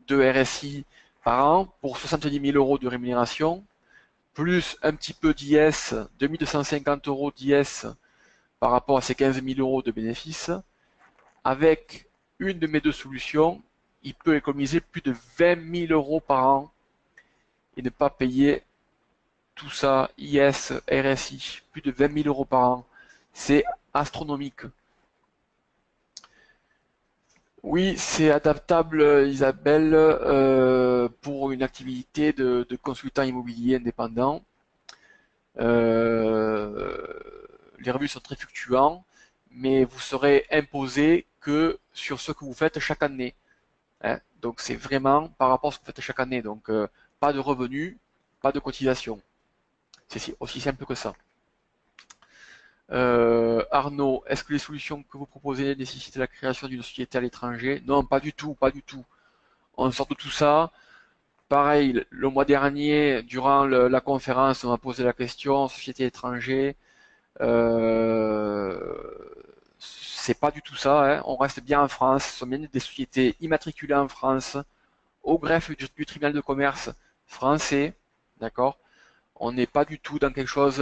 de RSI par an pour 70 000 euros de rémunération, plus un petit peu d'IS, 2250 euros d'IS par rapport à ces 15 000 euros de bénéfices. Avec une de mes deux solutions, il peut économiser plus de 20 000 euros par an et ne pas payer tout ça, IS, RSI, plus de 20 000 euros par an. C'est astronomique. Oui, c'est adaptable, Isabelle, pour une activité de consultant immobilier indépendant. Euh, les revenus sont très fluctuants, mais vous serez imposé que sur ce que vous faites chaque année, hein. Donc c'est vraiment par rapport à ce que vous faites chaque année. Donc pas de revenus, pas de cotisation. C'est aussi simple que ça. Arnaud, est-ce que les solutions que vous proposez nécessitent la création d'une société à l'étranger? Non, pas du tout, pas du tout. On sort de tout ça. Pareil, le mois dernier, durant la conférence, on m'a posé la question, société étrangère. Euh, c'est pas du tout ça, hein. On reste bien en France. Ce sont bien des sociétés immatriculées en France, au greffe du tribunal de commerce français, d'accord? On n'est pas du tout dans quelque chose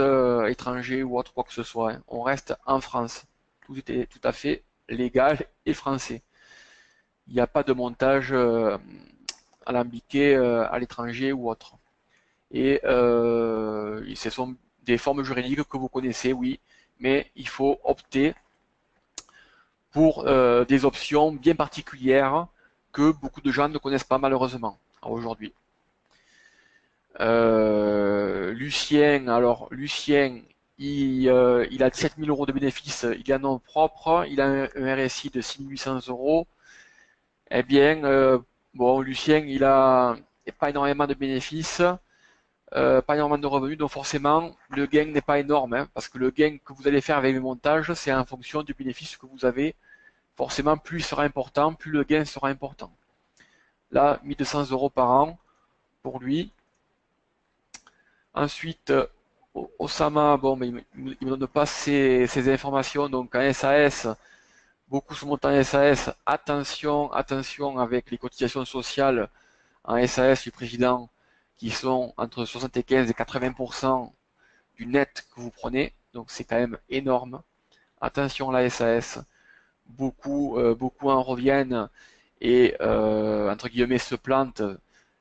étranger ou autre quoi que ce soit, hein. On reste en France. Tout est tout à fait légal et français. Il n'y a pas de montage alambiqué à l'étranger ou autre. Et ce sont des formes juridiques que vous connaissez, oui, mais il faut opter pour des options bien particulières que beaucoup de gens ne connaissent pas malheureusement aujourd'hui. Lucien, alors Lucien, il a 17 000 euros de bénéfices, il est en nom propre, il a un RSI de 6 800 euros. Eh bien, bon, Lucien, il a pas énormément de bénéfices, pas énormément de revenus, donc forcément, le gain n'est pas énorme, hein, parce que le gain que vous allez faire avec les montages, c'est en fonction du bénéfice que vous avez. Forcément, plus il sera important, plus le gain sera important. Là, 1200 euros par an pour lui. Ensuite, Osama, bon, mais il ne me donne pas ces informations, donc en SAS, beaucoup se montent en SAS. Attention, attention avec les cotisations sociales en SAS du président qui sont entre 75 et 80% du net que vous prenez, donc c'est quand même énorme. Attention la SAS, beaucoup en reviennent et entre guillemets se plantent,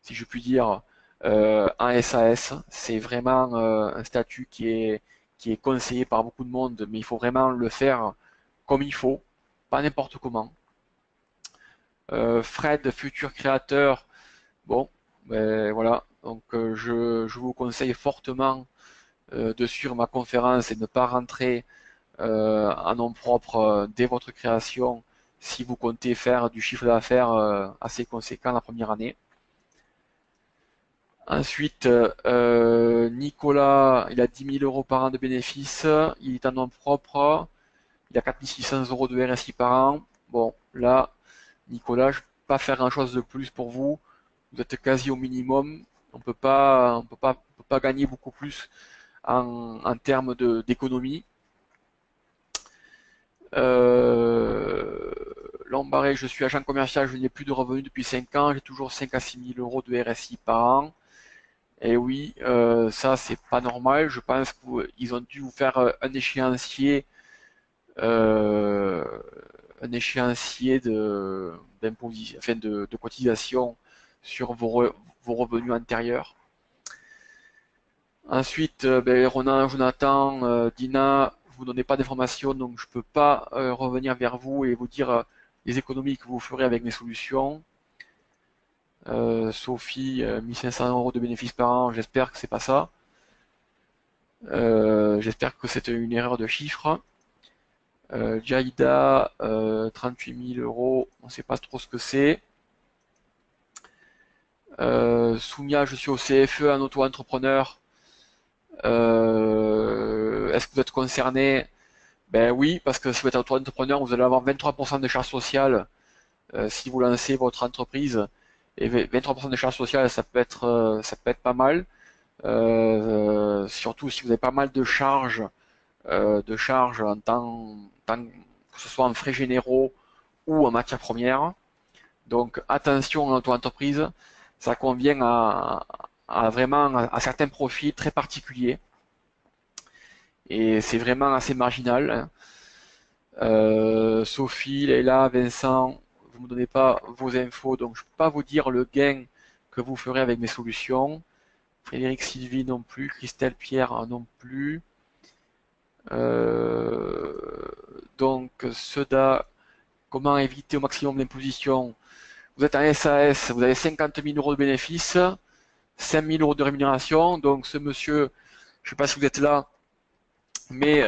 si je puis dire, en SAS. C'est vraiment un statut qui est conseillé par beaucoup de monde, mais il faut vraiment le faire comme il faut, pas n'importe comment. Fred, futur créateur, bon, ben, voilà, donc je vous conseille fortement de suivre ma conférence et de ne pas rentrer en nom propre dès votre création si vous comptez faire du chiffre d'affaires assez conséquent la première année. Ensuite, Nicolas, il a 10 000 euros par an de bénéfices, il est en nom propre, il a 4 600 euros de RSI par an. Bon, là, Nicolas, je ne peux pas faire grand-chose de plus pour vous. Vous êtes quasi au minimum. On peut pas gagner beaucoup plus en termes d'économie. Euh, Lombaré, je suis agent commercial, je n'ai plus de revenus depuis 5 ans, j'ai toujours 5 à 6 000 euros de RSI par an. Et oui, ça c'est pas normal. Je pense qu'ils ont dû vous faire euh, un échéancier d'imposition, enfin de cotisation sur vos revenus antérieurs. Ensuite, ben, Ronan, Jonathan, Dina, vous ne donnez pas d'informations, donc je ne peux pas revenir vers vous et vous dire les économies que vous ferez avec mes solutions. Sophie, 1500 euros de bénéfices par an, j'espère que c'est pas ça. J'espère que c'est une erreur de chiffre. Jaïda, 38 000 euros, on ne sait pas trop ce que c'est. Soumia, je suis au CFE, un auto-entrepreneur. Est-ce que vous êtes concerné? Ben oui, parce que si vous êtes auto-entrepreneur, vous allez avoir 23% de charges sociales si vous lancez votre entreprise. Et 23% de charges sociales, ça peut être pas mal. Surtout si vous avez pas mal de charges que ce soit en frais généraux ou en matières premières. Donc attention à l'auto-entreprise, ça convient à vraiment à certains profils très particuliers et c'est vraiment assez marginal, hein. Sophie, Leïla, Vincent, vous ne me donnez pas vos infos, donc je ne peux pas vous dire le gain que vous ferez avec mes solutions. Frédéric, Sylvie non plus, Christelle, Pierre non plus. Euh, donc, Seda, comment éviter au maximum l'imposition? Vous êtes en SAS, vous avez 50 000 euros de bénéfices, 5 000 euros de rémunération. Donc, ce monsieur, je ne sais pas si vous êtes là, mais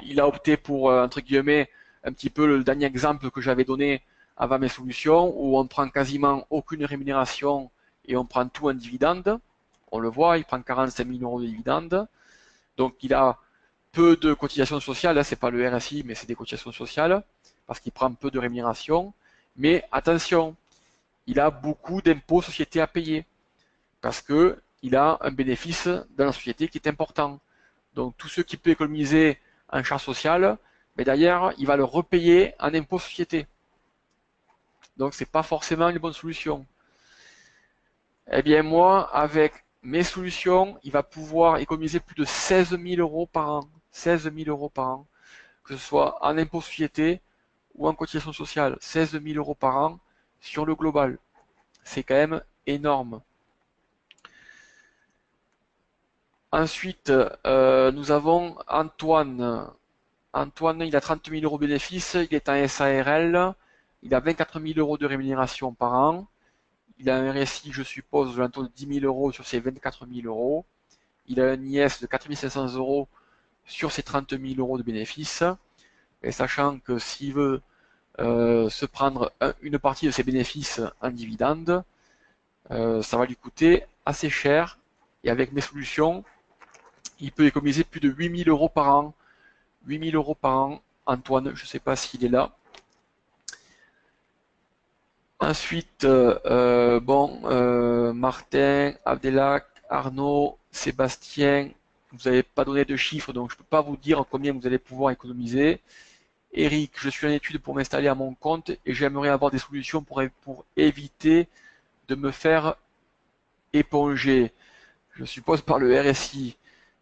il a opté pour, entre guillemets, un petit peu le dernier exemple que j'avais donné avant mes solutions, où on prend quasiment aucune rémunération et on prend tout en dividende. On le voit, il prend 45 000 euros de dividende. Donc, il a peu de cotisations sociales, là c'est pas le RSI, mais c'est des cotisations sociales, parce qu'il prend peu de rémunération. Mais attention, il a beaucoup d'impôts sociétés à payer, parce que il a un bénéfice dans la société qui est important. Donc tout ce qui peut économiser en charge sociale, mais d'ailleurs, il va le repayer en impôts sociétés. Donc c'est pas forcément une bonne solution. Eh bien moi, avec mes solutions, il va pouvoir économiser plus de 16 000 euros par an. 16 000 euros par an, que ce soit en impôts sociétés ou en cotisation sociale. 16 000 euros par an sur le global. C'est quand même énorme. Ensuite, nous avons Antoine. Antoine, il a 30 000 euros de bénéfices, il est en SARL, il a 24 000 euros de rémunération par an, il a un RSI, je suppose, de 10 000 euros sur ses 24 000 euros, il a un IS de 4 500 euros sur ses 30 000 euros de bénéfices, et sachant que s'il veut se prendre une partie de ses bénéfices en dividende, ça va lui coûter assez cher, et avec mes solutions, il peut économiser plus de 8 000 euros par an. 8 000 euros par an. Antoine, je ne sais pas s'il est là. Ensuite, bon, Martin, Abdelak, Arnaud, Sébastien, vous n'avez pas donné de chiffres, donc je ne peux pas vous dire combien vous allez pouvoir économiser. Eric, je suis en étude pour m'installer à mon compte et j'aimerais avoir des solutions pour éviter de me faire éponger. Je suppose par le RSI.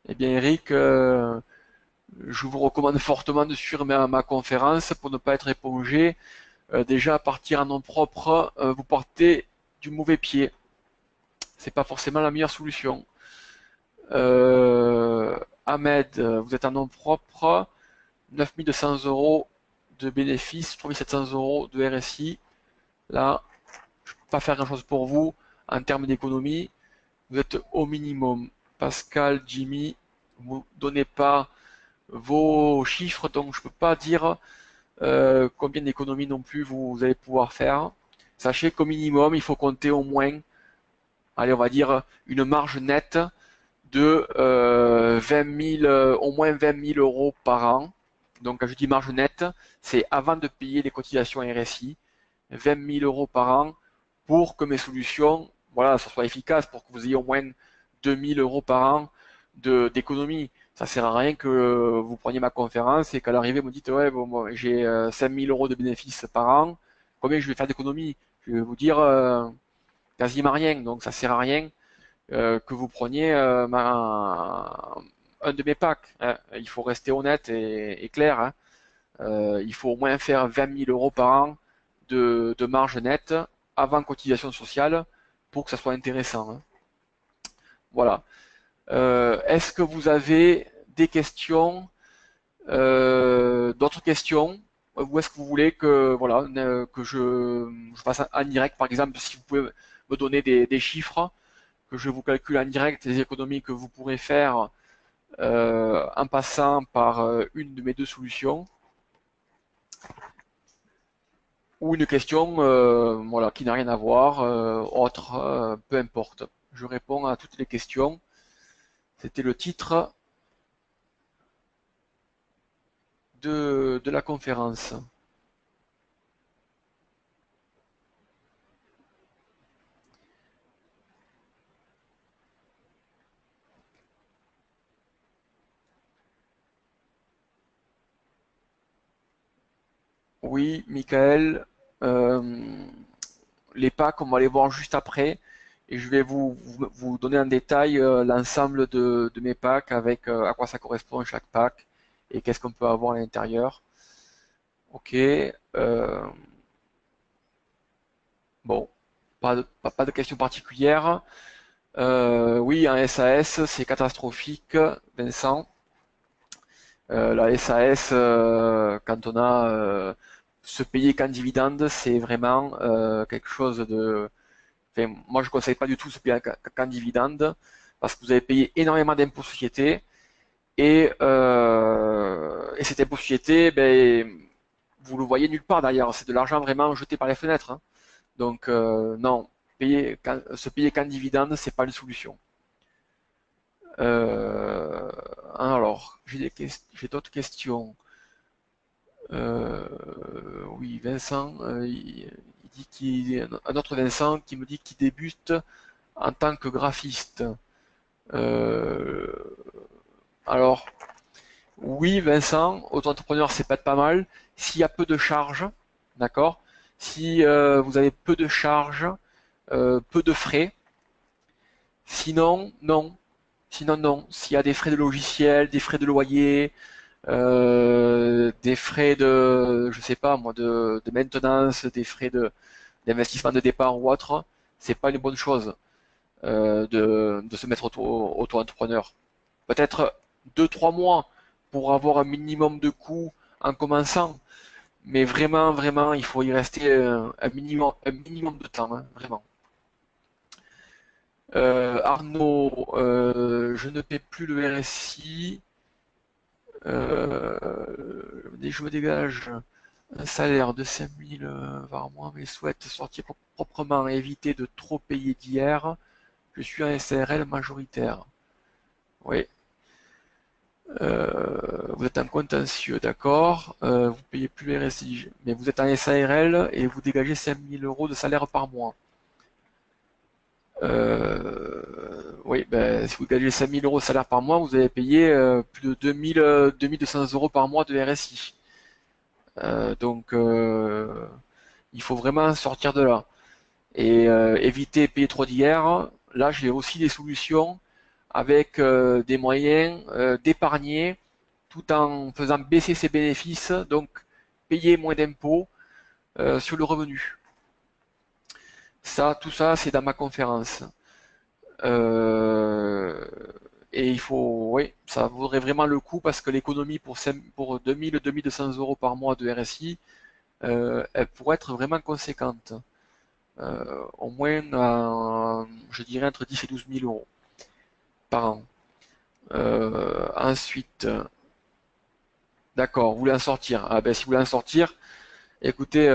Eh bien, Eric, je vous recommande fortement de suivre ma conférence pour ne pas être épongé. Déjà, partir en nom propre, vous partez du mauvais pied. C'est pas forcément la meilleure solution. Ahmed, vous êtes en nom propre, 9 200 euros de bénéfices, 3 700 euros de RSI. Là, je ne peux pas faire grand chose pour vous en termes d'économie. Vous êtes au minimum. Pascal, Jimmy, vous ne donnez pas vos chiffres, donc je ne peux pas dire combien d'économies non plus vous allez pouvoir faire. Sachez qu'au minimum, il faut compter au moins, allez, on va dire, une marge nette de 20 000, au moins 20 000 euros par an. Donc, quand je dis marge nette, c'est avant de payer les cotisations RSI, 20 000 euros par an pour que mes solutions, voilà, ça soit efficace, pour que vous ayez au moins 2 000 euros par an d'économie. Ça sert à rien que vous preniez ma conférence et qu'à l'arrivée vous me dites ouais bon, moi j'ai 5 000 euros de bénéfices par an, combien je vais faire d'économie? Je vais vous dire quasiment rien, donc ça sert à rien que vous preniez un de mes packs, hein. Il faut rester honnête et clair, hein. Il faut au moins faire 20 000 euros par an de marge nette avant cotisation sociale pour que ça soit intéressant, hein. Voilà. Est-ce que vous avez des questions, d'autres questions, ou est-ce que vous voulez que voilà que je fasse en direct, par exemple, si vous pouvez me donner des chiffres, que je vous calcule en direct les économies que vous pourrez faire en passant par une de mes deux solutions, ou une question voilà, qui n'a rien à voir, autre, peu importe. Je réponds à toutes les questions. C'était le titre de la conférence. Oui, Michael. euh, les packs, on va les voir juste après. Et je vais vous donner en détail l'ensemble de mes packs avec à quoi ça correspond chaque pack et qu'est-ce qu'on peut avoir à l'intérieur. Ok. Bon, pas de questions particulières. Oui, un SAS, c'est catastrophique, Vincent. La SAS, quand on a se payer qu'en dividende, c'est vraiment quelque chose de. Enfin, moi, je ne conseille pas du tout se payer qu'en dividende parce que vous avez payé énormément d'impôts sociétés et cet impôt société, ben, vous le voyez nulle part d'ailleurs. C'est de l'argent vraiment jeté par les fenêtres, hein. Donc, non, se payer qu'en dividende, c'est pas une solution. Alors, j'ai d'autres questions. Oui, Vincent, il dit un autre Vincent qui me dit qu'il débute en tant que graphiste. Euh, alors, oui, Vincent, auto-entrepreneur, c'est peut-être pas mal. S'il y a peu de charges, d'accord? Si vous avez peu de charges, peu de frais, sinon, non. Sinon, non. S'il y a des frais de logiciel, des frais de loyer, des frais de, je sais pas moi, de maintenance, des frais d'investissement de départ ou autre, c'est pas une bonne chose de se mettre auto-entrepreneur. Peut-être 2, 3 mois pour avoir un minimum de coûts en commençant, mais vraiment, vraiment, il faut y rester un minimum de temps, hein, vraiment. Arnaud, je ne paie plus le RSI. Je me dégage un salaire de 5 000 par mois, mais souhaite sortir proprement et éviter de trop payer d'hier. Je suis un SARL majoritaire. Oui. Vous êtes en contentieux, d'accord. Vous payez plus les RSI, mais vous êtes en SARL et vous dégagez 5 000 € de salaire par mois. Oui, ben, si vous gagnez 5 000 € de salaire par mois, vous allez payer plus de 2 200 € par mois de RSI. Donc, il faut vraiment sortir de là. Et éviter de payer trop d'hier. Là, j'ai aussi des solutions avec des moyens d'épargner tout en faisant baisser ses bénéfices, donc payer moins d'impôts sur le revenu. Ça, tout ça, c'est dans ma conférence. Euh, et il faut, oui, ça vaudrait vraiment le coup parce que l'économie pour 2 200 € par mois de RSI, elle pourrait être vraiment conséquente. Au moins, je dirais entre 10 et 12 000 € par an. Ensuite, d'accord, vous voulez en sortir. Ah ben, si vous voulez en sortir, écoutez,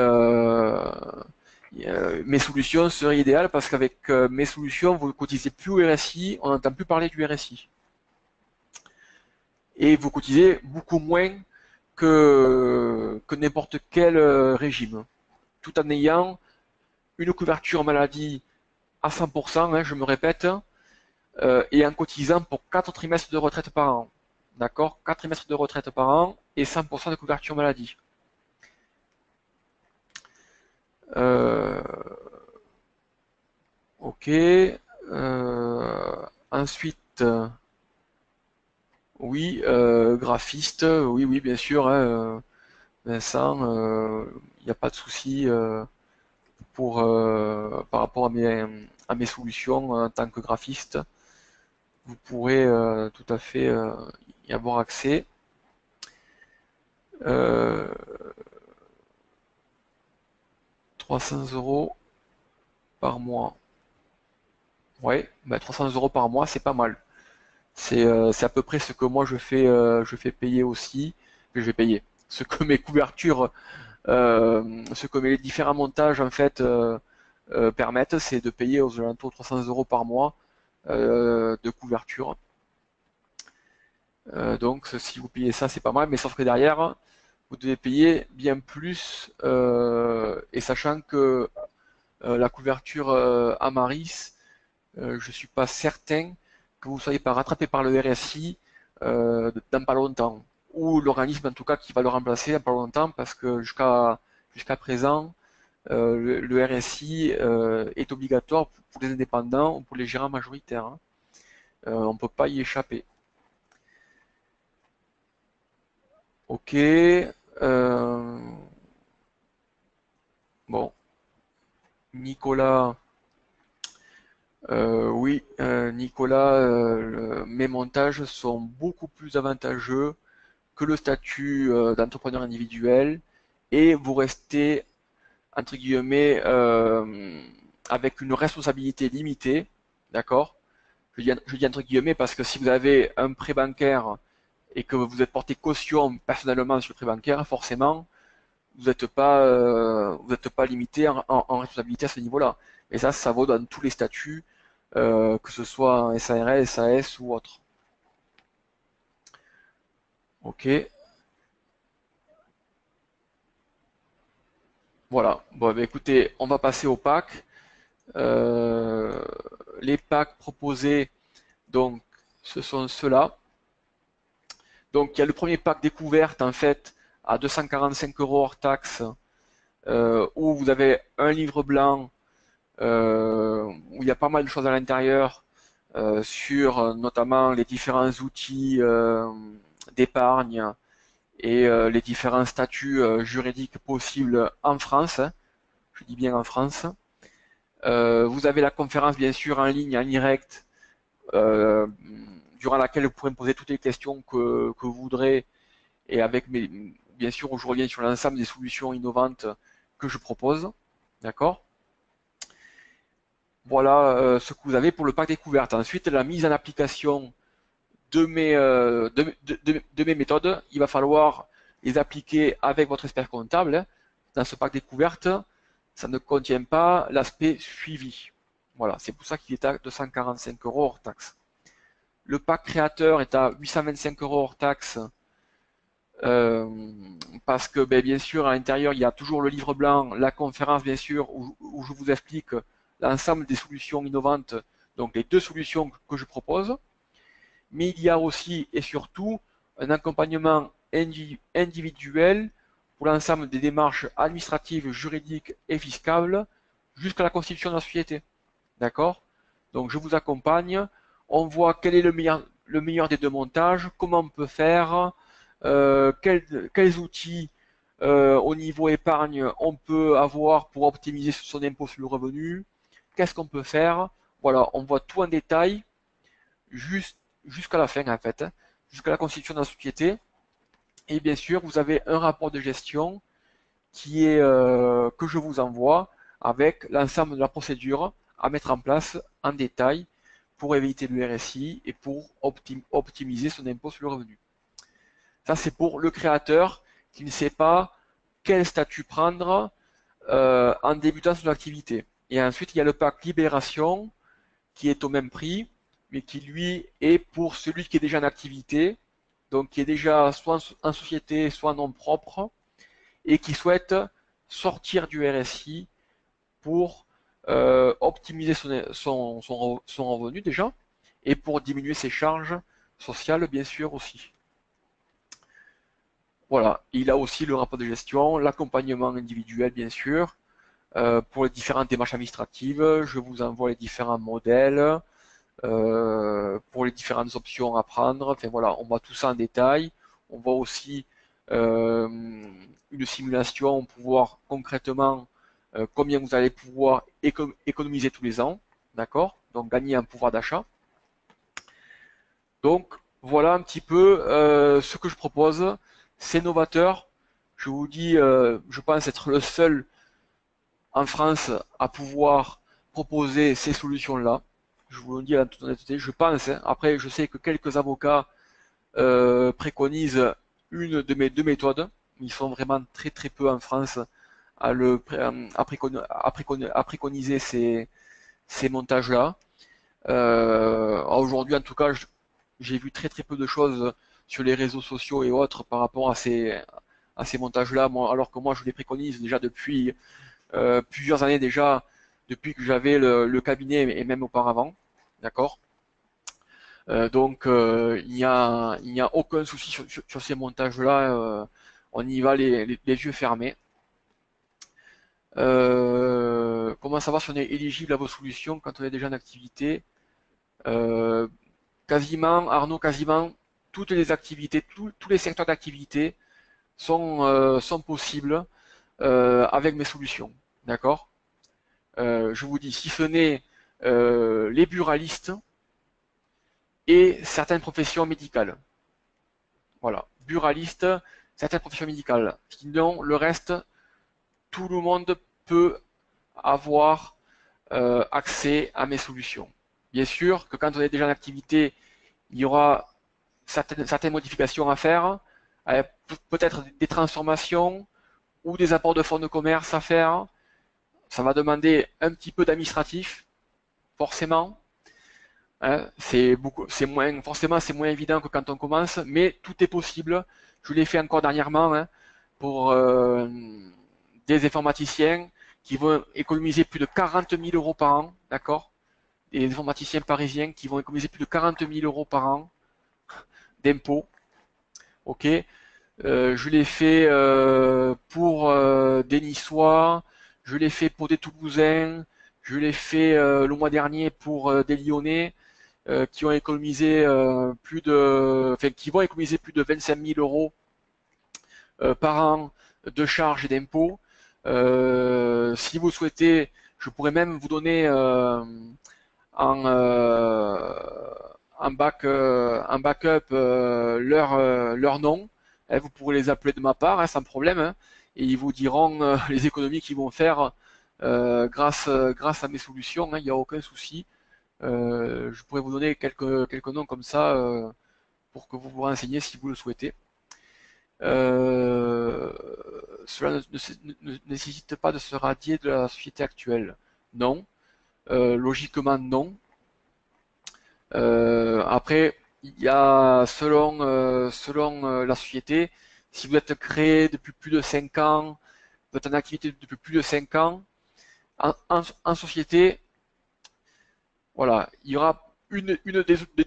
mes solutions seraient idéales parce qu'avec mes solutions, vous ne cotisez plus au RSI, on n'entend plus parler du RSI. Et vous cotisez beaucoup moins que n'importe quel régime, tout en ayant une couverture maladie à 100%, hein, je me répète, et en cotisant pour 4 trimestres de retraite par an. D'accord? 4 trimestres de retraite par an et 100% de couverture maladie. Euh, ok. Ensuite, oui, graphiste, oui, oui, bien sûr, hein, Vincent, il n'y a pas de souci par rapport à mes solutions en tant que graphiste. Vous pourrez tout à fait y avoir accès. Euh, 300 € par mois. Ouais, bah 300 € par mois, c'est pas mal. C'est à peu près ce que moi je fais payer aussi, que je vais payer. Ce que mes couvertures, ce que mes différents montages en fait permettent, c'est de payer aux alentours de 300 € par mois de couverture. Donc si vous payez ça, c'est pas mal, mais sauf que derrière, vous devez payer bien plus, et sachant que la couverture Amaris, je suis pas certain que vous ne soyez pas rattrapé par le RSI dans pas longtemps, ou l'organisme en tout cas qui va le remplacer dans pas longtemps, parce que jusqu'à présent, le RSI est obligatoire pour les indépendants ou pour les gérants majoritaires, hein. On ne peut pas y échapper. Ok. Bon, Nicolas. Oui, Nicolas, mes montages sont beaucoup plus avantageux que le statut d'entrepreneur individuel et vous restez, entre guillemets, avec une responsabilité limitée, d'accord? Je dis entre guillemets parce que si vous avez un prêt bancaire et que vous êtes porté caution personnellement sur le prêt bancaire, forcément, vous n'êtes pas limité en responsabilité à ce niveau-là. Et ça vaut dans tous les statuts, que ce soit en SARL, SAS ou autre. Ok, voilà. Bon, ben, écoutez, on va passer aux packs. Euh, les packs proposés, donc, ce sont ceux-là. Donc, il y a le premier pack découverte, en fait, à 245 euros hors taxe, où vous avez un livre blanc, où il y a pas mal de choses à l'intérieur, sur notamment les différents outils d'épargne et les différents statuts juridiques possibles en France, hein. Je dis bien en France. Vous avez la conférence bien sûr en ligne, en direct, euh, durant laquelle vous pourrez me poser toutes les questions que vous voudrez et avec bien sûr où je reviens sur l'ensemble des solutions innovantes que je propose. D'accord? Voilà ce que vous avez pour le pack découverte. Ensuite, la mise en application de mes méthodes, il va falloir les appliquer avec votre expert comptable. Dans ce pack découverte, ça ne contient pas l'aspect suivi. Voilà, c'est pour ça qu'il est à 245 euros hors taxe. Le pack créateur est à 825 euros hors taxe, euh, parce que ben, bien sûr à l'intérieur il y a toujours le livre blanc, la conférence bien sûr où je vous explique l'ensemble des solutions innovantes, donc les deux solutions que je propose. Mais il y a aussi et surtout un accompagnement individuel pour l'ensemble des démarches administratives, juridiques et fiscales jusqu'à la constitution de la société. D'accord? Donc je vous accompagne, on voit quel est le meilleur des deux montages, comment on peut faire, quels outils au niveau épargne on peut avoir pour optimiser son impôt sur le revenu, qu'est-ce qu'on peut faire. Voilà, on voit tout en détail juste jusqu'à la fin en fait, hein, jusqu'à la constitution de la société. Et bien sûr, vous avez un rapport de gestion qui est que je vous envoie avec l'ensemble de la procédure à mettre en place en détail pour éviter le RSI et pour optimiser son impôt sur le revenu. Ça, c'est pour le créateur qui ne sait pas quel statut prendre en débutant son activité. Et ensuite, il y a le pack libération qui est au même prix, mais qui lui est pour celui qui est déjà en activité, donc qui est déjà soit en société, soit en nom propre, et qui souhaite sortir du RSI pour optimiser son revenu déjà, et pour diminuer ses charges sociales bien sûr aussi. Voilà, il a aussi le rapport de gestion, l'accompagnement individuel bien sûr, pour les différentes démarches administratives, je vous envoie les différents modèles, pour les différentes options à prendre. Enfin voilà, on voit tout ça en détail. On voit aussi euh, une simulation pour voir concrètement combien vous allez pouvoir économiser tous les ans. D'accord? Donc gagner un pouvoir d'achat. Donc voilà un petit peu ce que je propose. C'est novateur. Je vous dis, je pense être le seul en France à pouvoir proposer ces solutions-là. Je vous le dis en toute honnêteté, je pense, hein. Après, je sais que quelques avocats préconisent une de mes deux méthodes. Ils sont vraiment très très peu en France à préconiser ces montages-là. Aujourd'hui, en tout cas, j'ai vu très très peu de choses sur les réseaux sociaux et autres par rapport à ces montages-là, alors que moi je les préconise déjà depuis plusieurs années déjà, depuis que j'avais le cabinet et même auparavant. D'accord? Donc il n'y a aucun souci sur ces montages-là. On y va les yeux fermés. Comment savoir si on est éligible à vos solutions quand on est déjà en activité? Euh, Quasiment, Arnaud, quasiment toutes les activités, tous les secteurs d'activité sont possibles avec mes solutions. D'accord? Je vous dis, si ce n'est les buralistes et certaines professions médicales. Voilà, buralistes, certaines professions médicales. Sinon, le reste, tout le monde peut avoir accès à mes solutions. Bien sûr que quand on est déjà en activité, il y aura certaines modifications à faire, peut-être des transformations ou des apports de fonds de commerce à faire. Ça va demander un petit peu d'administratif, forcément. Hein, forcément, c'est moins évident que quand on commence, mais tout est possible. Je l'ai fait encore dernièrement hein, pour des informaticiens qui vont économiser plus de 40 000 euros par an, d'accord? Des informaticiens parisiens qui vont économiser plus de 40 000 euros par an d'impôts, ok? Je l'ai fait pour des Niçois, je l'ai fait pour des Toulousains, je l'ai fait le mois dernier pour des Lyonnais qui ont économisé qui vont économiser plus de 25 000 euros par an de charges et d'impôts. Si vous souhaitez, je pourrais même vous donner en, euh, en backup leur nom. Hein, vous pourrez les appeler de ma part hein, sans problème. Hein, et ils vous diront les économies qu'ils vont faire grâce à mes solutions. Hein, il n'y a aucun souci. Je pourrais vous donner quelques noms comme ça pour que vous vous renseigniez si vous le souhaitez. Euh, Cela ne nécessite pas de se radier de la société actuelle. Non. Logiquement, non. Après, il y a selon la société, si vous êtes créé depuis plus de 5 ans, vous êtes en activité depuis plus de 5 ans, en société, voilà, il y aura une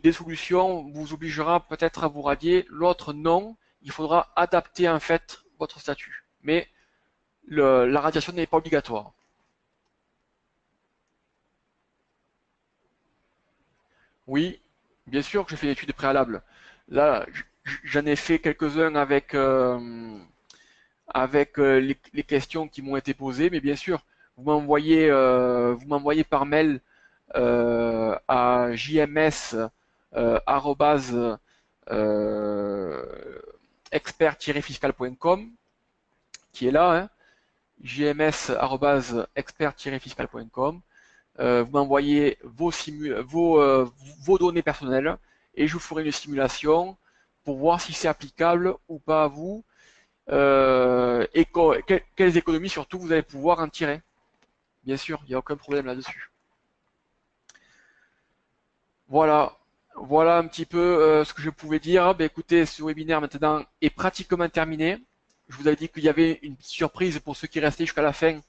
des solutions vous obligera peut-être à vous radier, l'autre non, il faudra adapter en fait votre statut. Mais la radiation n'est pas obligatoire. Oui, bien sûr que j'ai fait l'étude préalable. Là, j'en ai fait quelques-uns avec les questions qui m'ont été posées, mais bien sûr, vous m'envoyez par mail à jms arobase, euh, expert-fiscal.com qui est là, hein, jms arobase expert-fiscal.com. Vous m'envoyez vos données personnelles et je vous ferai une simulation pour voir si c'est applicable ou pas à vous et quelles économies surtout vous allez pouvoir en tirer. Bien sûr, il n'y a aucun problème là-dessus. Voilà, voilà un petit peu ce que je pouvais dire. Ben, écoutez, ce webinaire maintenant est pratiquement terminé. Je vous avais dit qu'il y avait une petite surprise pour ceux qui restaient jusqu'à la fin.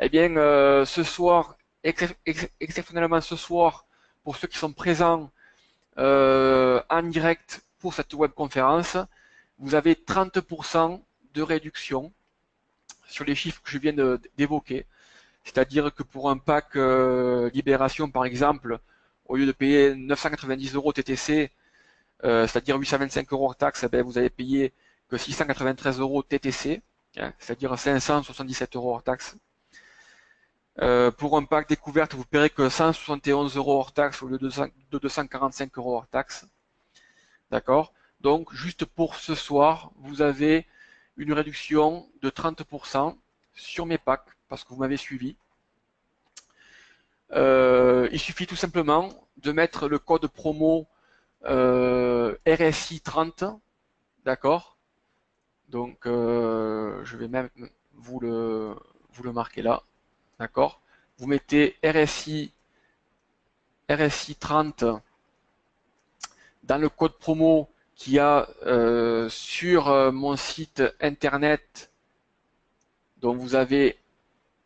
Eh bien, ce soir, exceptionnellement ce soir, pour ceux qui sont présents en direct pour cette webconférence, vous avez 30% de réduction sur les chiffres que je viens d'évoquer. C'est-à-dire que pour un pack Libération, par exemple, au lieu de payer 990 euros TTC, c'est-à-dire 825 euros hors taxe, eh bien, vous allez payer que 693 euros TTC, hein, c'est-à-dire 577 euros hors taxe. Pour un pack découverte, vous paierez que 171 euros hors taxe au lieu de 245 euros hors taxe. D'accord? Donc, juste pour ce soir, vous avez une réduction de 30% sur mes packs parce que vous m'avez suivi. Il suffit tout simplement de mettre le code promo RSI 30, d'accord? Donc je vais même vous le marquer là, d'accord? Vous mettez RSI 30 dans le code promo qu'il y a sur mon site internet, dont vous avez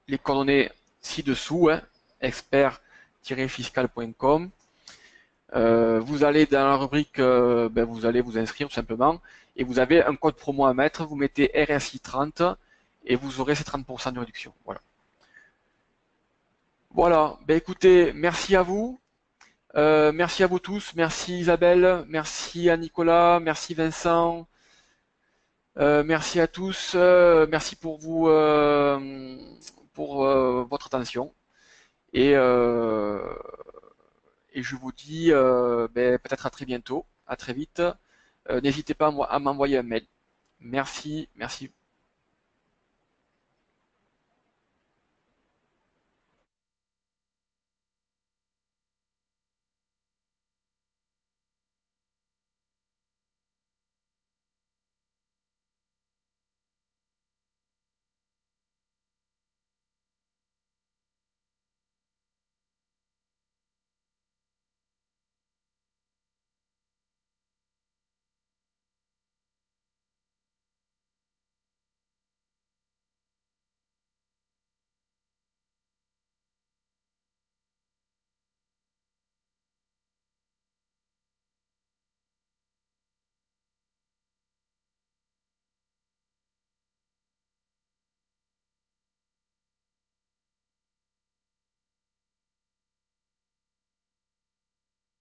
les coordonnées ci-dessous, hein, expert-fiscal.com. Vous allez dans la rubrique, vous allez vous inscrire tout simplement, et vous avez un code promo à mettre, vous mettez RSI 30, et vous aurez ces 30% de réduction. Voilà. Voilà, ben écoutez, merci à vous. Merci à vous tous. Merci Isabelle, merci à Nicolas, merci Vincent. Merci à tous. Merci pour vous, pour votre attention. Et, euh, et je vous dis ben, peut-être à très bientôt, à très vite. N'hésitez pas à m'envoyer un mail. Merci, merci.